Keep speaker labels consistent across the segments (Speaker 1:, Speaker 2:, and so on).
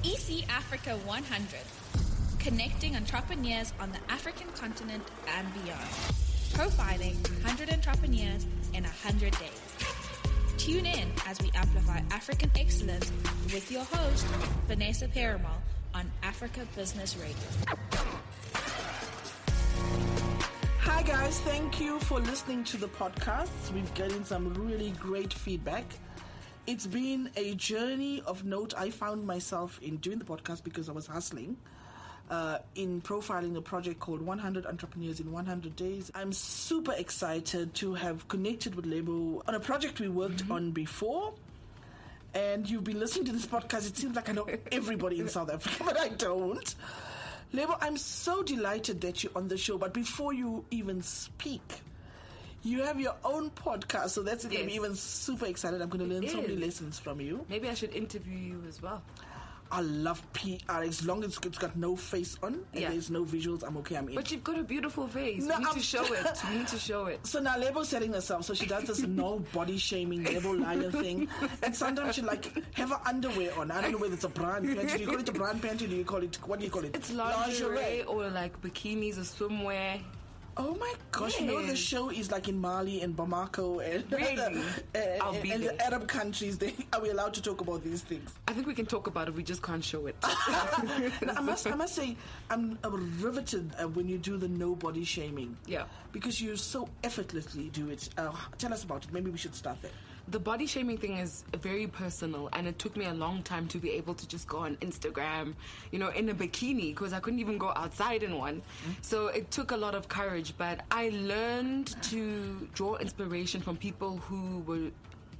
Speaker 1: ECAfrica 100, connecting entrepreneurs on the African continent and beyond. Profiling 100 entrepreneurs in 100 days. Tune in as we amplify African excellence with your host, Vanessa Perimal, on Africa Business Radio.
Speaker 2: Hi guys, thank you for listening to the podcast. We've gotten some really great feedback. It's been a journey of note. I found myself in doing the podcast because I was hustling in profiling a project called 100 Entrepreneurs in 100 Days. I'm super excited to have connected with Lebo on a project we worked on before. And you've been listening to this podcast. It seems like I know everybody in South Africa, but I don't. Lebo, I'm so delighted that you're on the show. But before you even speak, you have your own podcast. So that's going to be even super excited. I'm going to learn so many lessons from you.
Speaker 3: Maybe I should interview you as well.
Speaker 2: I love PR. As long as it's got no face on and there's no visuals, I'm okay. I'm in.
Speaker 3: But you've got a beautiful face. No, we need to show it. We need to show it.
Speaker 2: So now Lebo's setting herself. So she does this no body shaming Lebo Lion thing. And sometimes she have her underwear on. I don't know whether it's a bra and panty. Do you call it a bra and panty? Do you call it, what do you call it?
Speaker 3: It's lingerie or like bikinis or swimwear.
Speaker 2: Oh my gosh, you know the show is like in Mali and Bamako and, and the Arab countries. Are we allowed to talk about these things?
Speaker 3: I think we can talk about it, we just can't show it.
Speaker 2: I must say, I'm riveted when you do the no body shaming.
Speaker 3: Yeah.
Speaker 2: Because you so effortlessly do it. Tell us about it. Maybe we should start there.
Speaker 3: The body shaming thing is very personal, and it took me a long time to be able to just go on Instagram, in a bikini, because I couldn't even go outside in one. So it took a lot of courage, but I learned to draw inspiration from people who were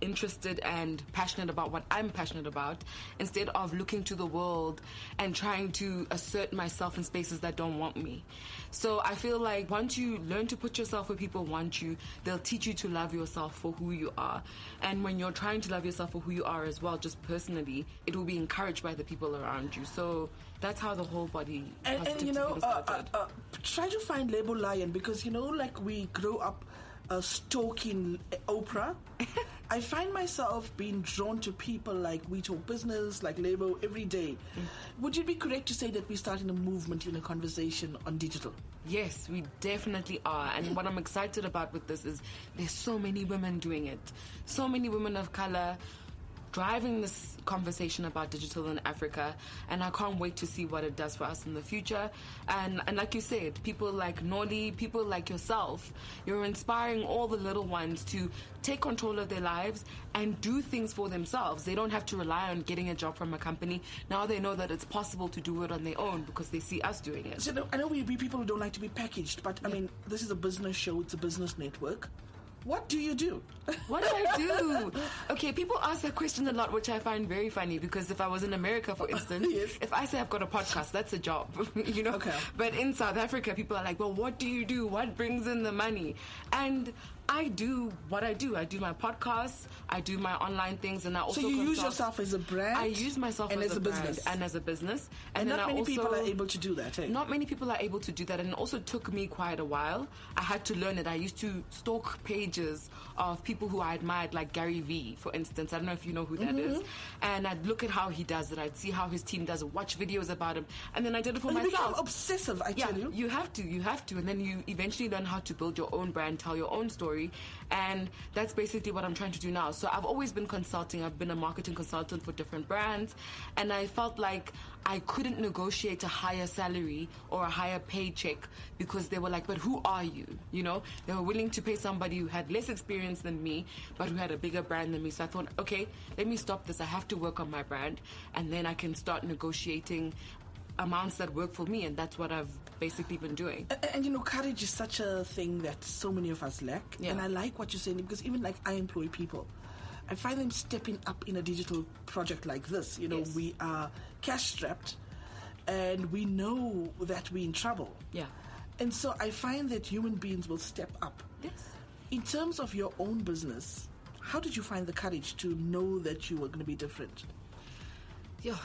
Speaker 3: interested and passionate about what I'm passionate about, instead of looking to the world and trying to assert myself in spaces that don't want me. So I feel like once you learn to put yourself where people want you, they'll teach you to love yourself for who you are. And when you're trying to love yourself for who you are as well, just personally, it will be encouraged by the people around you. So that's how the whole body
Speaker 2: and try to find Lebo Lion, because we grow up stalking Oprah. I find myself being drawn to people like We Talk Business, like Lebo, every day. Would it be correct to say that we're starting a movement in a conversation on digital?
Speaker 3: Yes, we definitely are. And what I'm excited about with this is there's so many women doing it. So many women of color driving this conversation about digital in Africa, and I can't wait to see what it does for us in the future. And like you said, people like Noli, people like yourself, you're inspiring all the little ones to take control of their lives and do things for themselves. They don't have to rely on getting a job from a company. Now they know that it's possible to do it on their own because they see us doing it.
Speaker 2: So I know we be people who don't like to be packaged, but I mean, this is a business show, it's a business network. What do you do?
Speaker 3: What do I do? Okay, people ask that question a lot, which I find very funny, because if I was in America, for instance, if I say I've got a podcast, that's a job, Okay. But in South Africa, people are like, well, what do you do? What brings in the money? And I do what I do. I do my podcasts, I do my online things, and I also
Speaker 2: So you use yourself as a brand?
Speaker 3: I use myself as a business. And as a business.
Speaker 2: And not many people are able to do that, eh?
Speaker 3: Not many people are able to do that, and it also took me quite a while. I had to learn it. I used to stalk pages of people who I admired, like Gary Vee, for instance. I don't know if you know who that is. And I'd look at how he does it. I'd see how his team does it, watch videos about him, and then I did it for myself.
Speaker 2: You become obsessive, I tell you.
Speaker 3: You have to. And then you eventually learn how to build your own brand, tell your own story. And that's basically what I'm trying to do now. So I've always been consulting. I've been a marketing consultant for different brands, and I felt like I couldn't negotiate a higher salary or a higher paycheck because they were like, but who are you? They were willing to pay somebody who had less experience than me, but who had a bigger brand than me. So I thought, okay, let me stop this. I have to work on my brand, and then I can start negotiating amounts that work for me, and that's what I've basically been doing.
Speaker 2: And courage is such a thing that so many of us lack. And I like what you're saying, because even like I employ people, I find them stepping up in a digital project like this. We are cash strapped and we know that we're in trouble.
Speaker 3: Yeah.
Speaker 2: And so I find that human beings will step up.
Speaker 3: Yes.
Speaker 2: In terms of your own business, how did you find the courage to know that you were going to be different?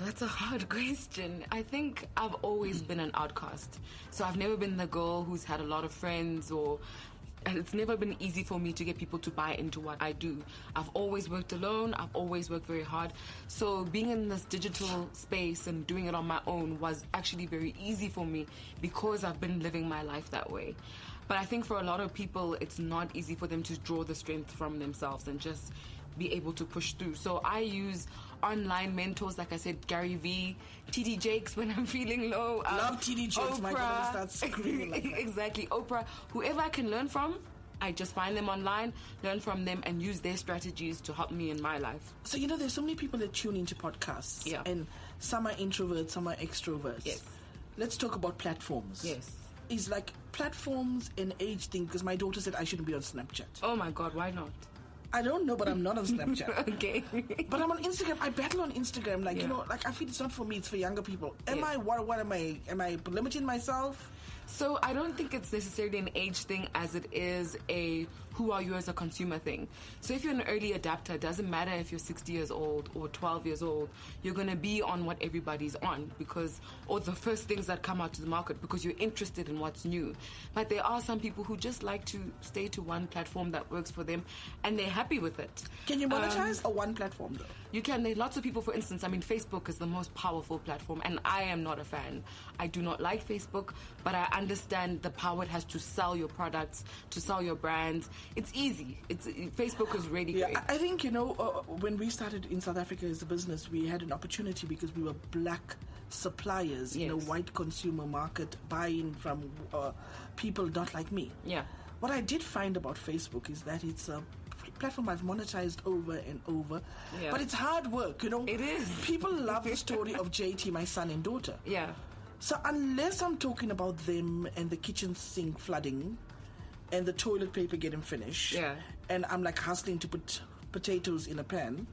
Speaker 3: That's a hard question. I think I've always been an outcast. So I've never been the girl who's had a lot of friends or And it's never been easy for me to get people to buy into what I do. I've always worked alone. I've always worked very hard. So being in this digital space and doing it on my own was actually very easy for me because I've been living my life that way. But I think for a lot of people, it's not easy for them to draw the strength from themselves and just be able to push through. So I use online mentors, like I said, Gary V, TD Jakes when I'm feeling low.
Speaker 2: Love TD Jakes. My God, I start screaming like that.
Speaker 3: Exactly. Oprah. Whoever I can learn from, I just find them online, learn from them, and use their strategies to help me in my life.
Speaker 2: So, there's so many people that tune into podcasts.
Speaker 3: Yeah.
Speaker 2: And some are introverts, some are extroverts.
Speaker 3: Yes.
Speaker 2: Let's talk about platforms.
Speaker 3: Yes.
Speaker 2: Is like platforms an age thing? Because my daughter said I shouldn't be on Snapchat.
Speaker 3: Oh my God, why not?
Speaker 2: I don't know, but I'm not on Snapchat.
Speaker 3: Okay.
Speaker 2: But I'm on Instagram. I battle on Instagram. I feel it's not for me. It's for younger people. What am I? Am I limiting myself?
Speaker 3: So I don't think it's necessarily an age thing as it is a who are you as a consumer thing. So if you're an early adapter, it doesn't matter if you're 60 years old or 12 years old, you're going to be on what everybody's on or the first things that come out to the market because you're interested in what's new. But there are some people who just like to stay to one platform that works for them and they're happy with it.
Speaker 2: Can you monetize a one platform though?
Speaker 3: You can. There are lots of people, for instance, Facebook is the most powerful platform and I am not a fan. I do not like Facebook, but I understand the power it has to sell your products, to sell your brands. It's easy. Facebook is really great.
Speaker 2: I think, when we started in South Africa as a business, we had an opportunity because we were black suppliers in a white consumer market, buying from people not like me.
Speaker 3: Yeah.
Speaker 2: What I did find about Facebook is that it's a platform I've monetized over and over, but it's hard work,
Speaker 3: It is.
Speaker 2: People love the story of JT, my son and daughter.
Speaker 3: Yeah.
Speaker 2: So unless I'm talking about them and the kitchen sink flooding and the toilet paper getting finished, and I'm like hustling to put potatoes in a pan,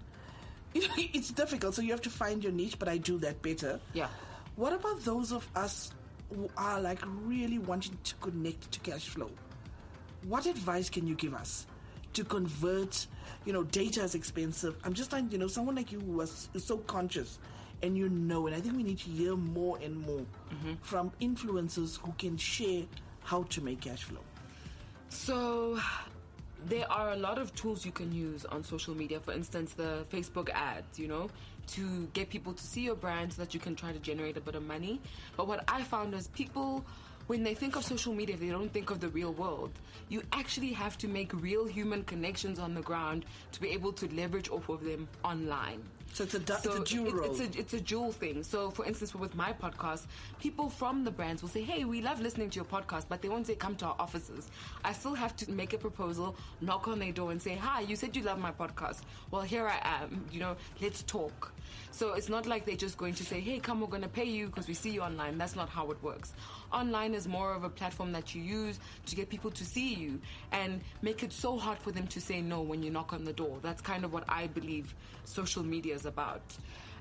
Speaker 2: it's difficult. So you have to find your niche, but I do that better.
Speaker 3: Yeah.
Speaker 2: What about those of us who are like really wanting to connect to cash flow? What advice can you give us to convert? Data is expensive. I'm just trying, someone like you who is so conscious and and I think we need to hear more and more from influencers who can share how to make cash flow.
Speaker 3: So there are a lot of tools you can use on social media. For instance, the Facebook ads, to get people to see your brand so that you can try to generate a bit of money. But what I found is people, when they think of social media, they don't think of the real world. You actually have to make real human connections on the ground to be able to leverage off of them online.
Speaker 2: So it's a dual role.
Speaker 3: It's a dual thing. So, for instance, with my podcast, people from the brands will say, hey, we love listening to your podcast, but they won't say, come to our offices. I still have to make a proposal, knock on their door and say, hi, you said you love my podcast. Well, here I am, let's talk. So it's not like they're just going to say, hey, come, we're going to pay you because we see you online. That's not how it works. Online is more of a platform that you use to get people to see you and make it so hard for them to say no when you knock on the door. That's kind of what I believe social media is about.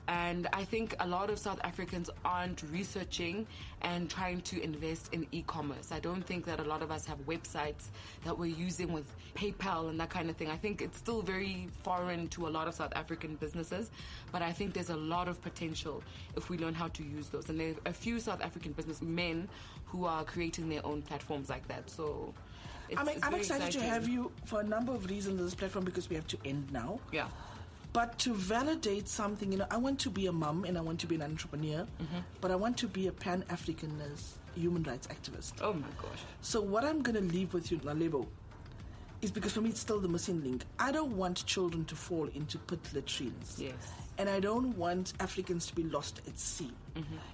Speaker 3: And I think a lot of South Africans aren't researching and trying to invest in e-commerce. I don't think that a lot of us have websites that we're using with PayPal and that kind of thing. I think it's still very foreign to a lot of South African businesses, but I think there's a lot of potential if we learn how to use those. And there are a few South African businessmen who are creating their own platforms like that. So
Speaker 2: I'm excited to have you for a number of reasons on this platform because we have to end now.
Speaker 3: Yeah.
Speaker 2: But to validate something, I want to be a mum and I want to be an entrepreneur, but I want to be a Pan-Africanist human rights activist.
Speaker 3: Oh my gosh.
Speaker 2: So what I'm going to leave with you, Lebo, is because for me it's still the missing link. I don't want children to fall into pit latrines.
Speaker 3: Yes.
Speaker 2: And I don't want Africans to be lost at sea.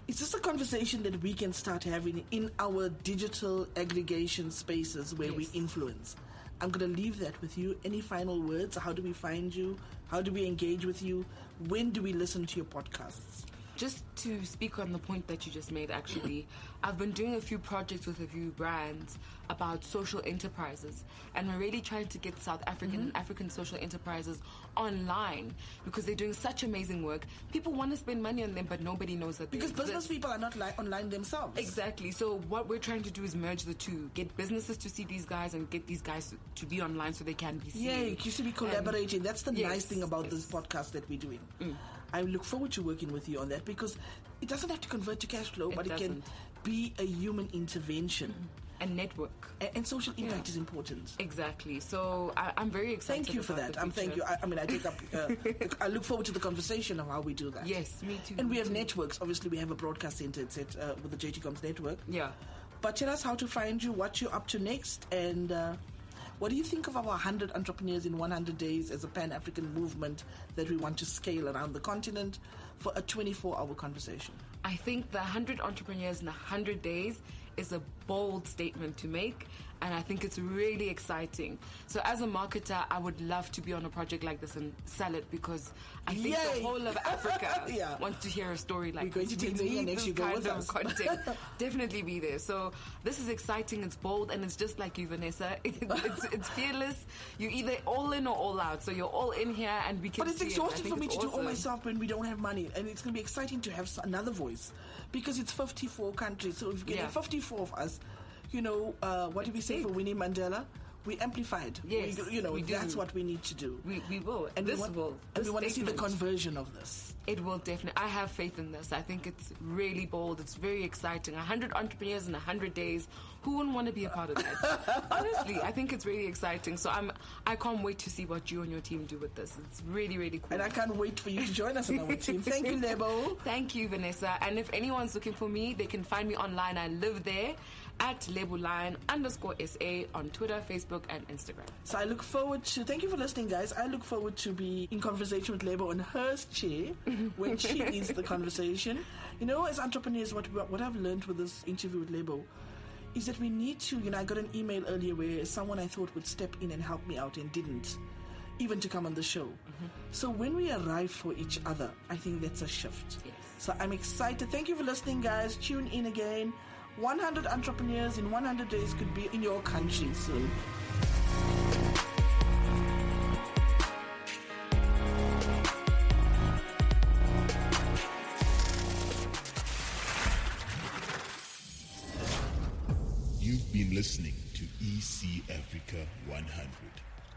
Speaker 2: It's just a conversation that we can start having in our digital aggregation spaces where we influence. I'm going to leave that with you. Any final words? How do we find you? How do we engage with you? When do we listen to your podcasts?
Speaker 3: Just to speak on the point that you just made, actually, I've been doing a few projects with a few brands about social enterprises, and we're really trying to get South African and African social enterprises online because they're doing such amazing work. People want to spend money on them, but nobody knows that
Speaker 2: because business people are not online themselves.
Speaker 3: Exactly. So what we're trying to do is merge the two, get businesses to see these guys and get these guys to be online so they can be seen.
Speaker 2: Yeah, you should be collaborating. That's the nice thing about this podcast that we're doing. I look forward to working with you on that because it doesn't have to convert to cash flow, but it can be a human intervention
Speaker 3: and network.
Speaker 2: And social impact is important.
Speaker 3: Exactly. So I'm very excited.
Speaker 2: Thank you for that. Thank you. I mean, I take up. I look forward to the conversation of how we do that.
Speaker 3: Yes, me too.
Speaker 2: And we have networks. Obviously, we have a broadcast center with the JT Coms network.
Speaker 3: Yeah.
Speaker 2: But tell us how to find you, what you're up to next, and what do you think of our 100 entrepreneurs in 100 days as a Pan-African movement that we want to scale around the continent for a 24-hour conversation?
Speaker 3: I think the 100 entrepreneurs in 100 days is a bold statement to make, and I think it's really exciting. So as a marketer, I would love to be on a project like this and sell it, because I think the whole of Africa wants to hear a story like this.
Speaker 2: We're going to Tanzania next. You go with us.
Speaker 3: Content. Definitely be there. So this is exciting, it's bold, and it's just like you, Vanessa. It's fearless. You're either all in or all out. So you're all in here, and we can.
Speaker 2: But it's
Speaker 3: see
Speaker 2: exhausting for me to
Speaker 3: awesome.
Speaker 2: do all myself when we don't have money, and it's going to be exciting to have another voice, because it's 54 countries. So if you get 54 of us, what did we say for Winnie Mandela? We amplified.
Speaker 3: Yes, we do.
Speaker 2: That's what we need to do.
Speaker 3: We will. And we
Speaker 2: want to see the conversion of this.
Speaker 3: It will definitely. I have faith in this. I think it's really bold. It's very exciting. 100 entrepreneurs in 100 days. Who wouldn't want to be a part of that? Honestly, I think it's really exciting. So I can't wait to see what you and your team do with this. It's really, really cool.
Speaker 2: And I can't wait for you to join us on our team. Thank you, Lebo.
Speaker 3: Thank you, Vanessa. And if anyone's looking for me, they can find me online. I live there at Lebo Lion_SA on Twitter, Facebook, and Instagram.
Speaker 2: So I look forward to, thank you for listening, guys. I look forward to be in conversation with Lebo on her chair when she leads the conversation. As entrepreneurs, what I've learned with this interview with Lebo is that we need to, I got an email earlier where someone I thought would step in and help me out and didn't, even to come on the show. So when we arrive for each other, I think that's a shift.
Speaker 3: Yes.
Speaker 2: So I'm excited. Thank you for listening, guys. Tune in again. 100 entrepreneurs in 100 days could be in your country soon.
Speaker 4: You've been listening to ECAfrica 100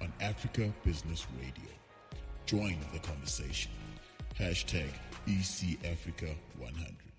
Speaker 4: on Africa Business Radio. Join the conversation. #ECAfrica 100.